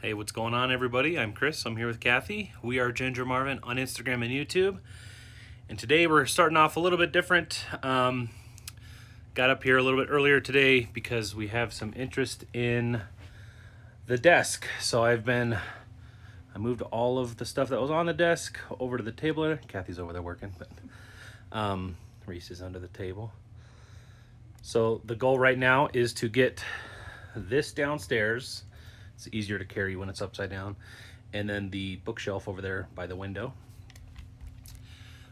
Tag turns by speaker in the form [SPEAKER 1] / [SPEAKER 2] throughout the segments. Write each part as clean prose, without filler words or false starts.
[SPEAKER 1] Hey, what's going on, everybody? I'm Chris. I'm here with Kathy. We are Ginger Marvin on Instagram and YouTube. And today we're starting off a little bit different. Got up here a little bit earlier today because we have some interest in the desk. So I moved all of the stuff that was on the desk over to the table. Kathy's over there working, but Reese is under the table. So the goal right now is to get this downstairs. It's easier to carry when it's upside down. And then the bookshelf over there by the window.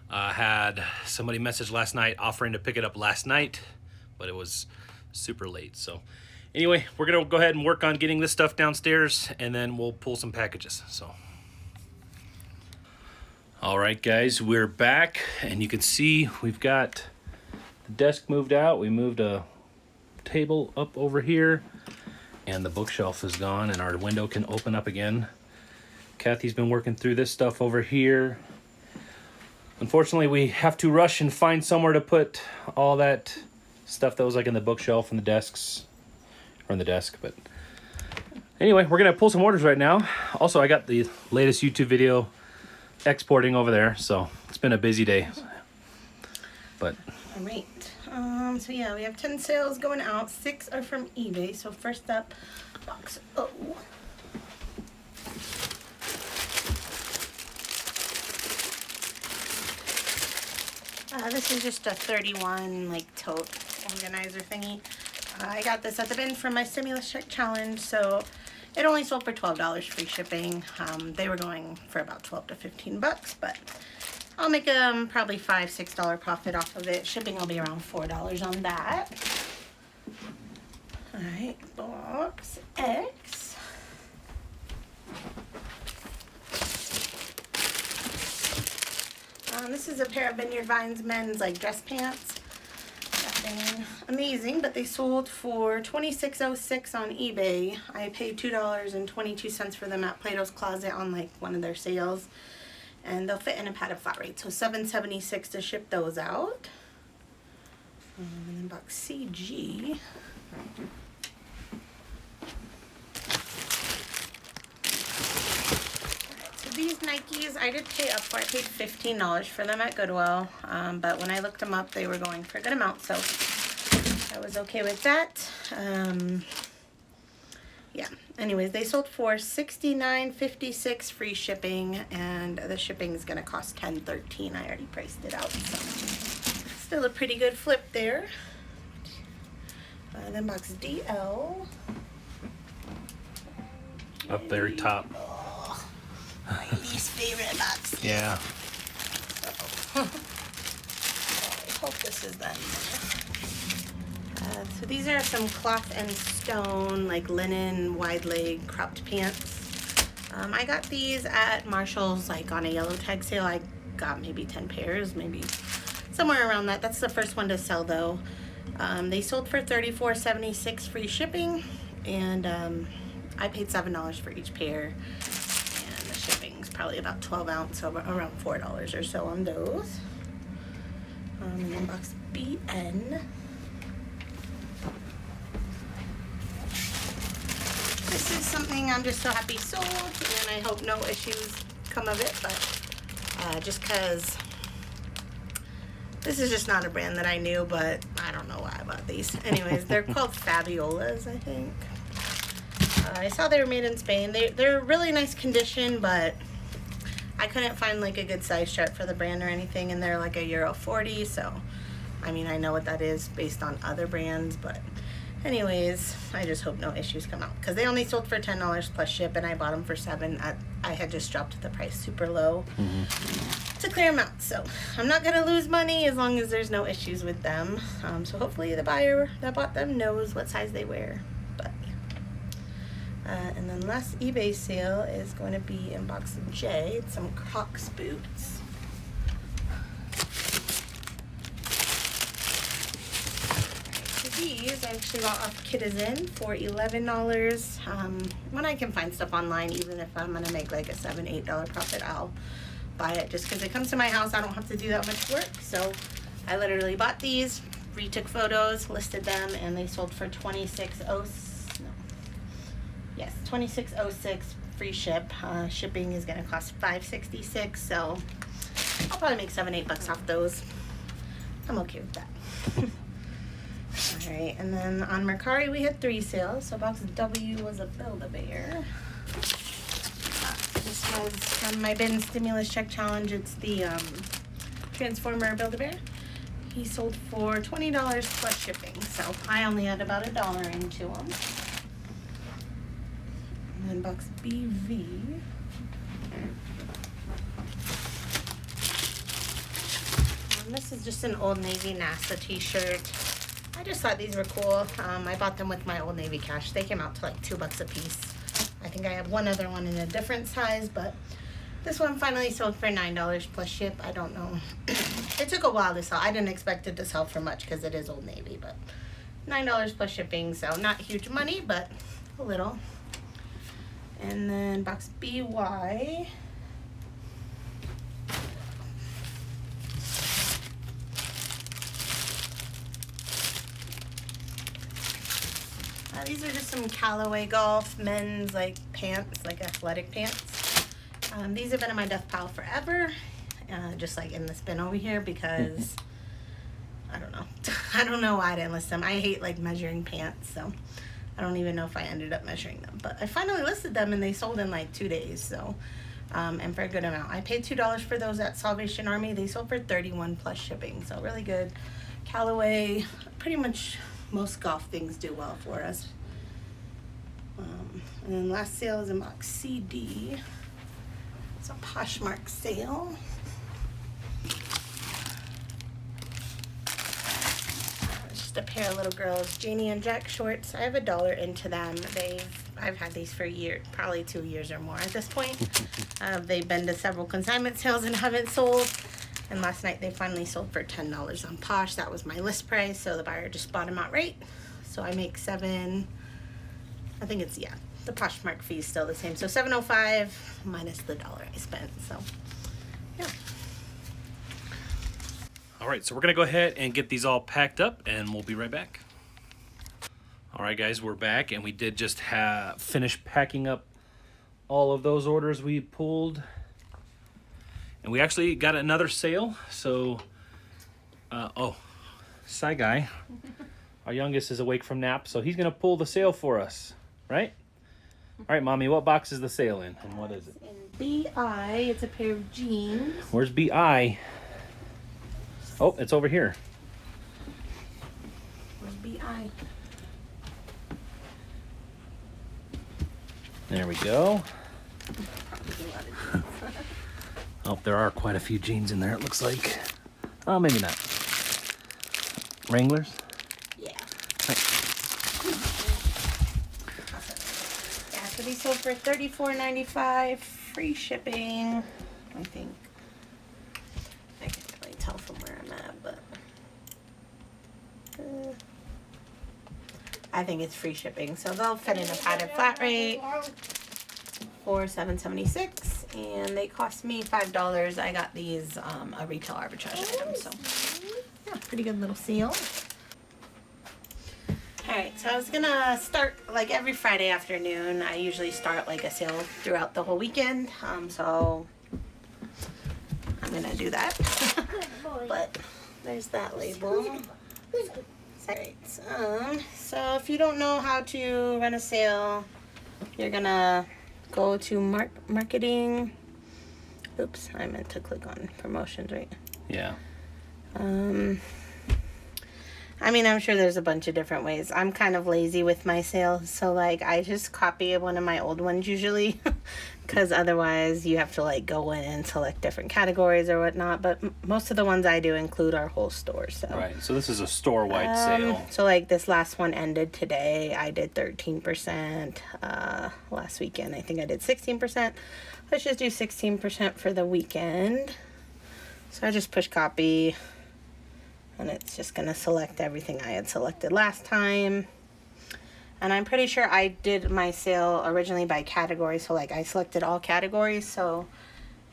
[SPEAKER 1] Had somebody message last night offering to pick it up last night, but it was super late. So anyway, we're gonna go ahead and work on getting this stuff downstairs, and then we'll pull some packages. So all right, guys, we're back, and you can see we've got the desk moved out. We moved a table up over here, and the bookshelf is gone, and our window can open up again. Kathy's been working through this stuff over here. Unfortunately, we have to rush and find somewhere to put all that stuff that was like in the bookshelf and the desks, or in the desk. But anyway, we're gonna pull some orders right now. Also, I got the latest YouTube video exporting over there, so it's been a busy day. But
[SPEAKER 2] all right. So yeah, we have 10 sales going out. 6 are from eBay. So first up, box O. This is just a 31 like tote organizer thingy. I got this at the bin from my stimulus check challenge, so it only sold for $12 free shipping. They were going for about 12 to 15 bucks, but I'll make probably $5-6 profit off of it. Shipping will be around $4 on that. All right, box X. This is a pair of Vineyard Vines men's like dress pants. Nothing amazing, but they sold for $26.06 on eBay. I paid $2.22 for them at Plato's Closet on like one of their sales. And they'll fit in a padded flat rate, so $7.76 to ship those out. And then box CG. Alright, so these Nikes, I did pay up for. I paid $15 for them at Goodwill, but when I looked them up, they were going for a good amount, so I was okay with that. Yeah, anyways, they sold for $69.56 free shipping, and the shipping is going to cost $10.13. I already priced it out, so still a pretty good flip there. Then box DL.
[SPEAKER 1] up very top.
[SPEAKER 2] Oh, my least favorite box.
[SPEAKER 1] Yeah.
[SPEAKER 2] I hope this is them. So these are some cloth and stone, like linen, wide leg, cropped pants. I got these at Marshall's, like on a yellow tag sale. I got maybe 10 pairs, maybe somewhere around that. That's the first one to sell though. They sold for $34.76 free shipping, and I paid $7 for each pair. And the shipping's probably about 12 ounce, so around $4 or so on those. And then box BN. This is something I'm just so happy sold, and I hope no issues come of it, but just because this is just not a brand that I knew, but I don't know why I bought these. Anyways, they're called Fabiolas, I think. I saw they were made in Spain. They're really nice condition, but I couldn't find like a good size chart for the brand or anything, and they're like a €40, so I mean, I know what that is based on other brands, but anyways, I just hope no issues come out, because they only sold for $10 plus ship, and I bought them for $7. I had just dropped the price super low to clear them out, so I'm not gonna lose money as long as there's no issues with them. So hopefully the buyer that bought them knows what size they wear. But and then last eBay sale is going to be in box J. It's some Crocs boots. These I actually got off Kitizen for $11. When I can find stuff online, even if I'm gonna make like a $7-8 profit, I'll buy it just because it comes to my house. I don't have to do that much work, so I literally bought these, retook photos, listed them, and they sold for Yes, $26.06 free ship. Shipping is gonna cost $5.66, so I'll probably make $7-8 off those. I'm okay with that. Alright, and then on Mercari we had 3 sales. So box W was a Build-A-Bear. This was from my bin stimulus check challenge. It's the Transformer Build-A-Bear. He sold for $20 plus shipping, so I only had about $1 into him. And then box BV. And this is just an Old Navy NASA t-shirt. I just thought these were cool. I bought them with my Old Navy cash. They came out to like $2 a piece. I think I have one other one in a different size, but this one finally sold for $9 plus ship. I don't know. It took a while to sell. I didn't expect it to sell for much because it is Old Navy, but $9 plus shipping, so not huge money, but a little. And then box BY. These are just some Callaway Golf men's like pants, like athletic pants. These have been in my death pile forever, just like in this bin over here because I don't know. I don't know why I didn't list them. I hate like measuring pants, so I don't even know if I ended up measuring them. But I finally listed them and they sold in like 2 days, so and for a good amount. I paid $2 for those at Salvation Army. They sold for $31 plus shipping, so really good. Callaway, pretty much most golf things do well for us. And then last sale is in box CD. It's a Poshmark sale. It's just a pair of little girls, Janie and Jack shorts. I have $1 into them. I've had these for a year, probably 2 years or more at this point. They've been to several consignment sales and haven't sold. And last night they finally sold for $10 on Posh. That was my list price, so the buyer just bought them outright. So I make $7. I think it's, yeah, the Poshmark fee is still the same. So $7.05 minus the $1 I spent. So, yeah.
[SPEAKER 1] All right, so we're gonna go ahead and get these all packed up, and we'll be right back. All right, guys, we're back, and we did just finish packing up all of those orders we pulled. And we actually got another sale. So, Shy Guy, our youngest, is awake from nap, so he's gonna pull the sale for us, right? All right, Mommy, what box is the sale in, and what is it?
[SPEAKER 2] In BI, it's a pair of jeans.
[SPEAKER 1] Where's BI? Oh, it's over here.
[SPEAKER 2] Where's BI?
[SPEAKER 1] There we go. Oh, there are quite a few jeans in there, it looks like. Oh, maybe not. Wranglers?
[SPEAKER 2] Yeah.
[SPEAKER 1] Right.
[SPEAKER 2] Yeah, so these sold for $34.95, free shipping, I think. I can't really tell from where I'm at, but I think it's free shipping. So they'll fit in a padded flat rate for $7.76. And they cost me $5. I got these a retail arbitrage item, so yeah, pretty good little seal. Alright, so I was gonna start like every Friday afternoon. I usually start like a sale throughout the whole weekend, so I'm gonna do that. But there's that label. Alright, so if you don't know how to run a sale, you're gonna go to marketing. Oops, I meant to click on promotions, right?
[SPEAKER 1] Yeah.
[SPEAKER 2] I mean, I'm sure there's a bunch of different ways. I'm kind of lazy with my sales, so like I just copy one of my old ones usually, because otherwise you have to like go in and select different categories or whatnot. But most of the ones I do include our whole store. So
[SPEAKER 1] Right. So this is a store-wide sale.
[SPEAKER 2] So like this last one ended today. I did 13%. Last weekend I think I did 16%. Let's just do 16% for the weekend. So I just push copy. And it's just going to select everything I had selected last time. And I'm pretty sure I did my sale originally by category. So, like, I selected all categories. So,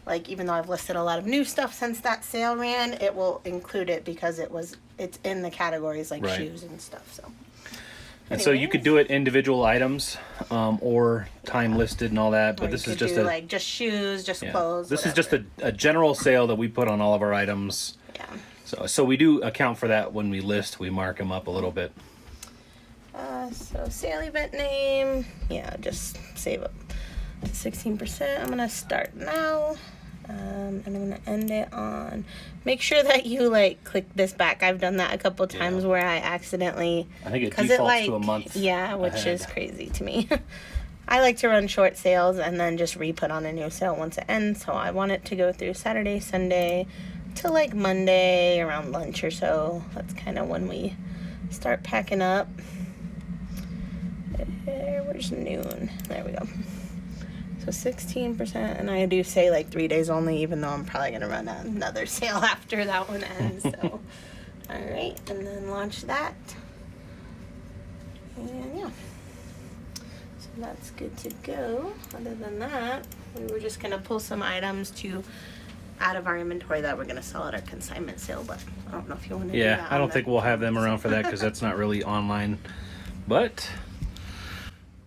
[SPEAKER 2] like, even though I've listed a lot of new stuff since that sale ran, it will include it because it's in the categories, like
[SPEAKER 1] Right.
[SPEAKER 2] shoes and stuff. So,
[SPEAKER 1] And so you could
[SPEAKER 2] Anyways.
[SPEAKER 1] do it individual items, or time listed and all that, but
[SPEAKER 2] Or
[SPEAKER 1] this
[SPEAKER 2] you
[SPEAKER 1] is
[SPEAKER 2] could
[SPEAKER 1] just
[SPEAKER 2] do,
[SPEAKER 1] a
[SPEAKER 2] like just shoes, just
[SPEAKER 1] yeah.
[SPEAKER 2] clothes.
[SPEAKER 1] This is
[SPEAKER 2] whatever.
[SPEAKER 1] just a general sale that we put on all of our items.
[SPEAKER 2] Yeah.
[SPEAKER 1] So we do account for that when we list. We mark them up a little bit.
[SPEAKER 2] So sale event name, yeah, just save up to 16%. I'm gonna start now, and I'm gonna end it on. Make sure that you like click this back. I've done that a couple times where I accidentally.
[SPEAKER 1] I think it
[SPEAKER 2] 'cause
[SPEAKER 1] defaults to a month.
[SPEAKER 2] Yeah, which
[SPEAKER 1] ahead.
[SPEAKER 2] is crazy to me. I like to run short sales and then just re-put on a new sale once it ends. So I want it to go through Saturday, Sunday, to like Monday around lunch or so. That's kind of when we start packing up. Where's noon? There we go. So 16%, and I do say like 3 days only, even though I'm probably gonna run another sale after that one ends. So, all right, and then launch that, and yeah, so that's good to go. Other than that, we were just gonna pull some items out of our inventory that we're gonna sell at our consignment sale, but I don't know if you want to do that.
[SPEAKER 1] I don't think we'll have them around for that because that's not really online. But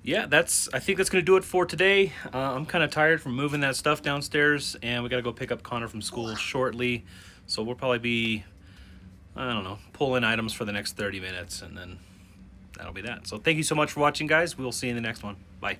[SPEAKER 1] yeah, I think that's gonna do it for today. I'm kind of tired from moving that stuff downstairs, and we gotta go pick up Connor from school shortly. So we'll probably be, I don't know, pulling items for the next 30 minutes, and then that'll be that. So thank you so much for watching, guys. We'll see you in the next one. Bye.